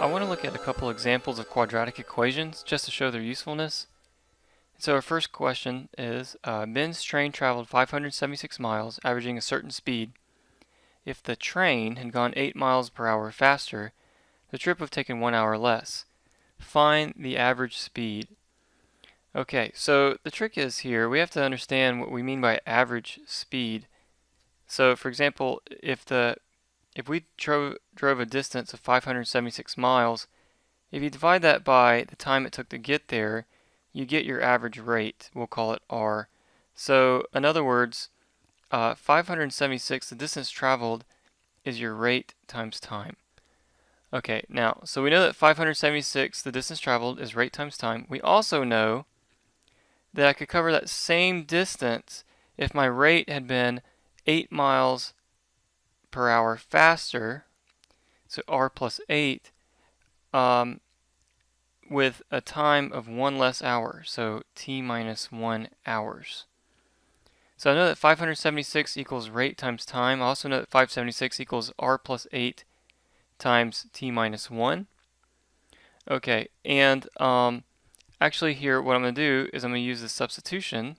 I want to look at a couple examples of quadratic equations just to show their usefulness. So our first question is, Ben's train traveled 576 miles, averaging a certain speed. If the train had gone 8 miles per hour faster, the trip would have taken 1 hour less. Find the average speed. Okay, so the trick is here, we have to understand what we mean by average speed. So for example, if we drove a distance of 576 miles, if you divide that by the time it took to get there, you get your average rate. We'll call it R. So in other words, 576, the distance traveled, is your rate times time. Okay, now, so we know that 576, the distance traveled, is rate times time. We also know that I could cover that same distance if my rate had been 8 miles per hour faster, so R plus 8, with a time of 1 less hour, so t minus 1 hours. So I know that 576 equals rate times time. I also know that 576 equals R plus 8 times t minus 1. Okay, and actually here what I'm going to do is I'm going to use the substitution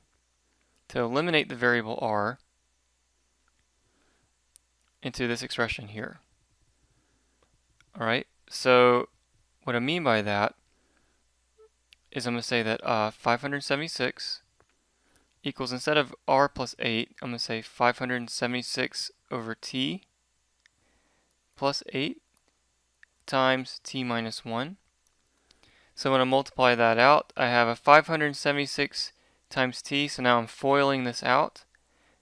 to eliminate the variable R into this expression here. Alright, so what I mean by that is I'm going to say that 576 equals, instead of R plus 8, I'm going to say 576 over t plus 8 times t minus 1. So when I multiply that out, I have a 576 times t, so now I'm foiling this out.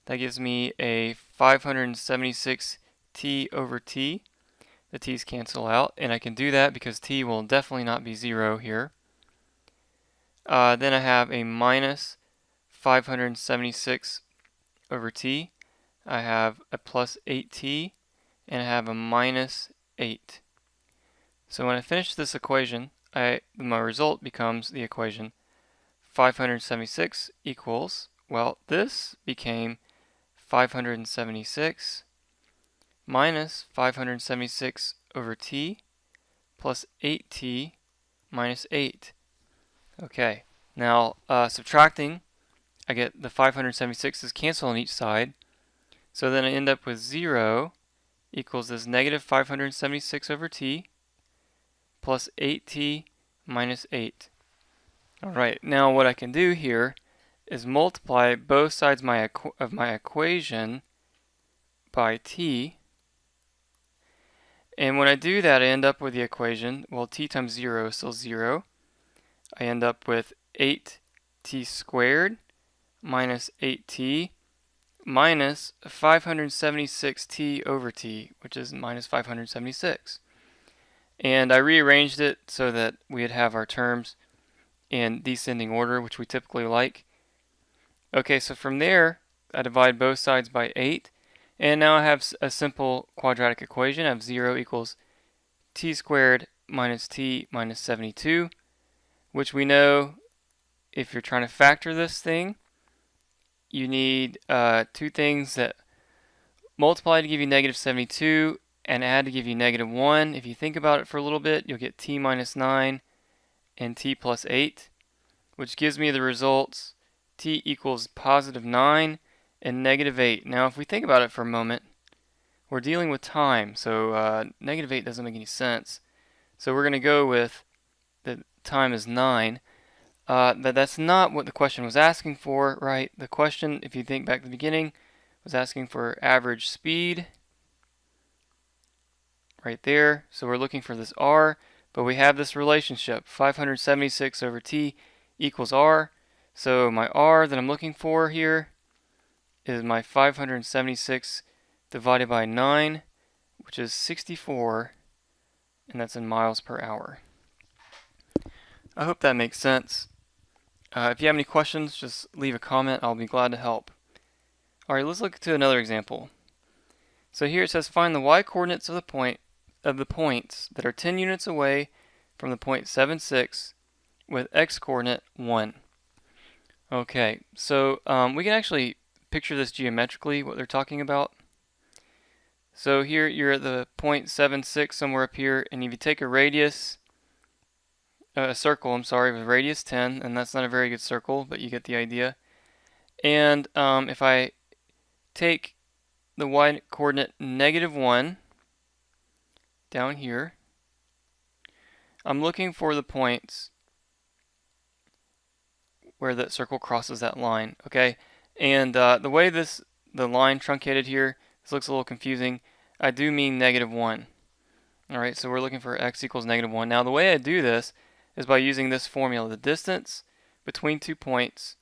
That gives me a 576 t over t. The t's cancel out, and I can do that because t will definitely not be 0 here. Then I have a minus 576 over t. I have a plus 8t, and I have a minus 8. So when I finish this equation, my result becomes the equation 576 equals, well, this became 576 minus 576 over t plus 8t minus 8. Okay, now subtracting, I get the 576's cancel on each side. So then I end up with 0 equals this negative 576 over t plus 8t minus 8. Alright, now what I can do here is multiply both sides of my equation by t. And when I do that, I end up with the equation, well, t times 0 is still 0. I end up with 8t squared minus 8t minus 576t over t, which is minus 576. And I rearranged it so that we'd have our terms in descending order, which we typically like. Okay, so from there, I divide both sides by 8. And now I have a simple quadratic equation. I have 0 equals t squared minus t minus 72, which we know if you're trying to factor this thing, you need two things that multiply to give you negative 72 and add to give you negative 1. If you think about it for a little bit, you'll get t minus 9 and t plus 8, which gives me the results t equals positive 9 and negative 8. Now if we think about it for a moment, we're dealing with time, so negative 8 doesn't make any sense. So we're going to go with the time is 9. But that's not what the question was asking for, right? The question, if you think back to the beginning, was asking for average speed right there. So we're looking for this R, but we have this relationship, 576 over t equals R. So my R that I'm looking for here is my 576 divided by 9, which is 64, and that's in miles per hour. I hope that makes sense. If you have any questions, just leave a comment. I'll be glad to help. Alright, let's look to another example. So here it says find the y-coordinates of the points that are 10 units away from the point 76 with x-coordinate 1. Okay, so we can actually picture this geometrically, what they're talking about. So here you're at the 0.76 somewhere up here, and if you take a radius, a circle, I'm sorry, with radius 10, and that's not a very good circle, but you get the idea. And if I take the y coordinate -1 down here, I'm looking for the points where that circle crosses that line, okay? And the way the line truncated here, this looks a little confusing. I do mean -1. Alright, so we're looking for x equals -1. Now the way I do this is by using this formula. The distance between 2 points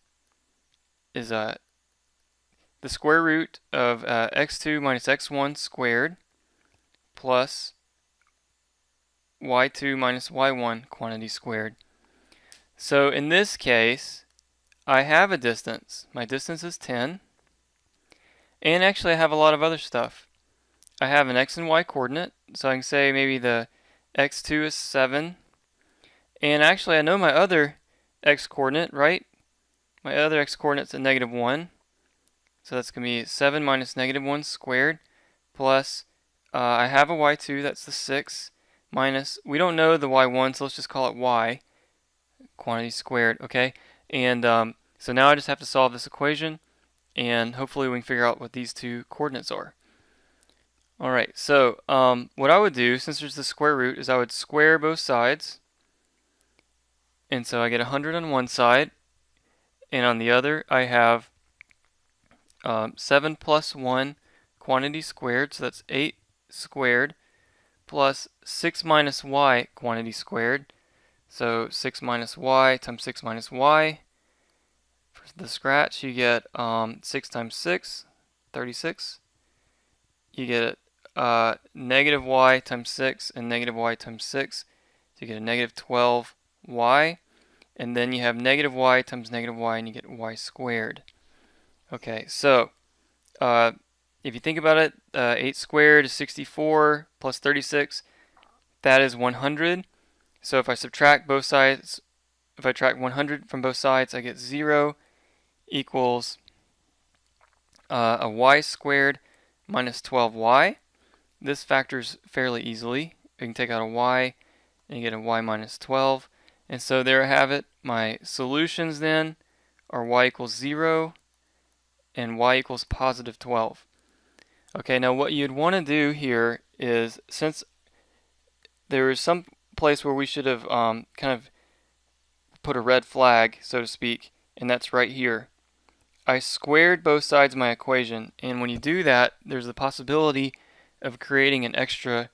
is the square root of x2 minus x1 squared plus y2 minus y1 quantity squared. So in this case, I have a distance. My distance is 10. And actually I have a lot of other stuff. I have an x and y coordinate, so I can say maybe the x2 is 7. And actually I know my other x coordinate, right? My other x coordinate's at -1. So that's going to be 7 minus -1 squared plus, I have a y2, that's the 6, minus, we don't know the y1, so let's just call it y, quantity squared, okay? And so now I just have to solve this equation, and hopefully we can figure out what these two coordinates are. Alright, so what I would do, since there's the square root, is I would square both sides. And so I get 100 on one side, and on the other I have 7 plus 1 quantity squared, so that's 8 squared, plus 6 minus y quantity squared, so 6 minus y times 6 minus y. For the scratch, you get 6 times 6, 36. You get negative y times 6 and negative y times 6, so you get a negative 12y. And then you have negative y times negative y, and you get y squared. Okay, so if you think about it, 8 squared is 64 plus 36, that is 100. So if I subtract both sides, if I subtract 100 from both sides, I get 0 equals a y squared minus 12y. This factors fairly easily. You can take out a y, and you get a y minus 12. And so there I have it. My solutions then are y equals 0 and y equals positive 12. Okay, now what you'd want to do here is, since there is some place where we should have kind of put a red flag, so to speak, and that's right here. I squared both sides of my equation, and when you do that, there's the possibility of creating an extra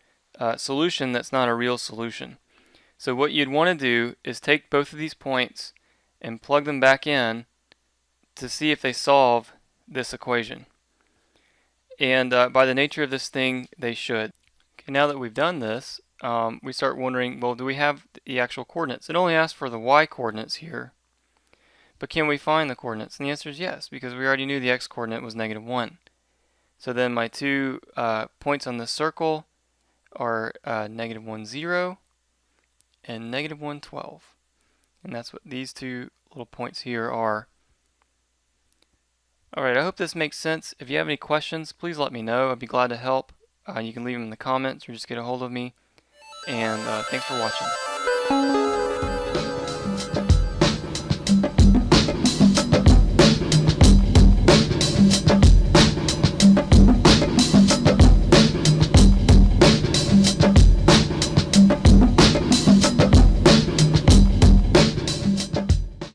solution that's not a real solution. So what you'd want to do is take both of these points and plug them back in to see if they solve this equation. And by the nature of this thing, they should. Okay, now that we've done this, we start wondering, well, do we have the actual coordinates? It only asks for the y coordinates here, but can we find the coordinates? And the answer is yes, because we already knew the x coordinate was -1. So then my two points on the circle are -1, 0 and -1, 12. And that's what these two little points here are. Alright, I hope this makes sense. If you have any questions, please let me know. I'd be glad to help. You can leave them in the comments or just get a hold of me. And thanks for watching.